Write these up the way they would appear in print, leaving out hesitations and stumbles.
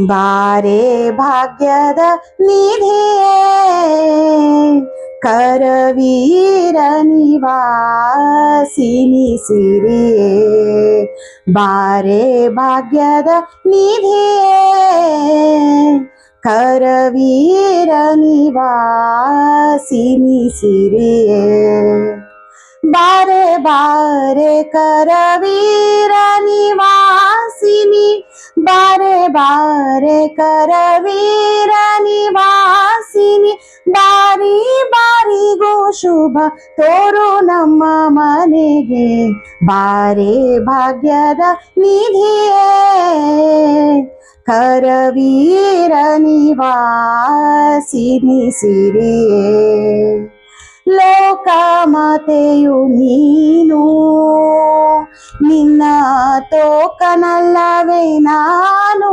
ಬಾರೆ ಭಾಗ್ಯದ ನಿಧಿಯೇ ಕರವೀರ ನಿವಾಸಿನಿ ಸಿರಿಯೇ ಬಾರೆ ಭಾಗ್ಯದ ನಿಧಿಯೇ ಕರವೀರ ನಿವಾಸಿನಿ ಸಿರಿಯೇ ಬಾರೆ ಬಾರೆ ಕರವೀರ ನಿವಾಸಿನಿ ಬಾರೆ ಬಾರೆ ಕರವೀರ ನಿವಾಸಿನಿ ಬಾರಿ ಬಾರಿಗೂ ಶುಭ ತೋರು ನಮ್ಮ ಮನೆಗೆ ಬಾರೆ ಭಾಗ್ಯದ ನಿಧಿಯೇ ಕರವೀರ ನಿವಾಸಿನಿ ಸಿರಿಯೇ ಲೋಕಮಾತೆಯು ನೀನು ನಿನ್ನ ತೋಕನಲ್ಲವೇ ನಾನು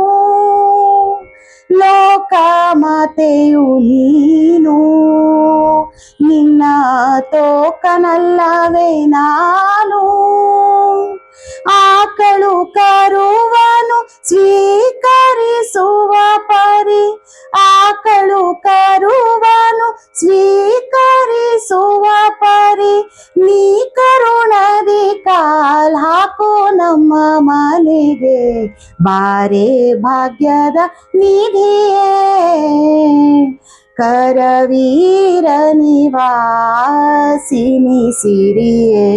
ಲೋಕಮಾತೆಯು ನೀನು ನಿನ್ನ ತೋಕನಲ್ಲವೇ ನಾನು ಆಕಳು ಕರುವನು ಸ್ವೀಕರಿಸುವ ಪರಿ ಆಕಳು ಕರುವನು ಸ್ವೀಕರಿಸುವ ಪರಿ ನೀ ಕರುಣದಿ ಕಾಲ್ ಹಾಕು ನಮ್ಮ ಮನೆಗೆ ಬಾರೆ ಭಾಗ್ಯದ ನಿಧಿಯೇ ಕರವೀರ ನಿವಾಸಿನಿ ಸಿರಿಯೇ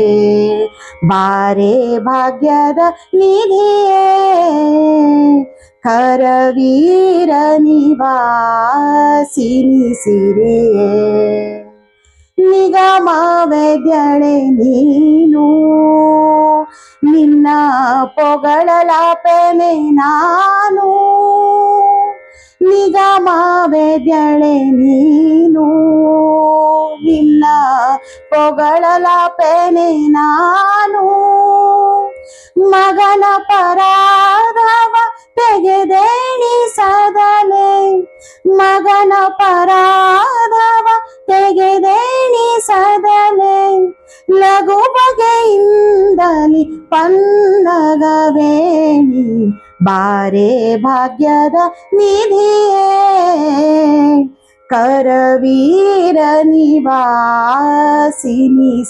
ಬಾರೆ ಭಾಗ್ಯದ ನಿಧಿಯೇ ಕರವೀರ ನಿವಾಸಿನಿ ಸಿರಿಯೇ ನಿಗಮವೆದ್ಯಳೆ ನೀನು ನಿನ್ನ ಪೊಗಳಲಾಪೆನೆ ನಾನು ನಿಗಮವೆದ್ಯಳೆ ನೀನು ನಿನ್ನ ಪೊಗಳಲಾಪೆನೆ ನಾನು ಮಗನ ಪರಾಧವ ತೆಗೆದೆಣಿಸದಲೆ ಮಗನ ಪರಾಧವ ತೆಗೆದೆಣಿಸದಲೆ ಲಘು ಬಗೆಯಿಂದಲಿ ಪನ್ನಗವೇಣಿ ಬಾರೆ ಭಾಗ್ಯದ ನಿಧಿಯೇ ಕರವೀರ ನಿವಾಸಿನಿ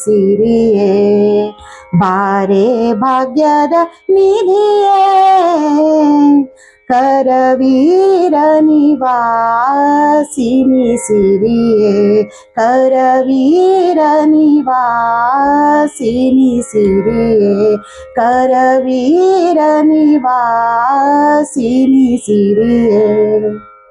ಸಿರಿಯೇ ಬಾರೆ ಭಾಗ್ಯದ ನಿಧಿಯೇ ಕರವೀರ ನಿವಾಸಿನಿ ಸಿರಿಯೇ ಕರವೀರ ನಿವಾಸಿನಿ ಸಿರಿಯೇ ಕರವೀರ ನಿವಾಸಿನಿ ಸಿರಿಯೇ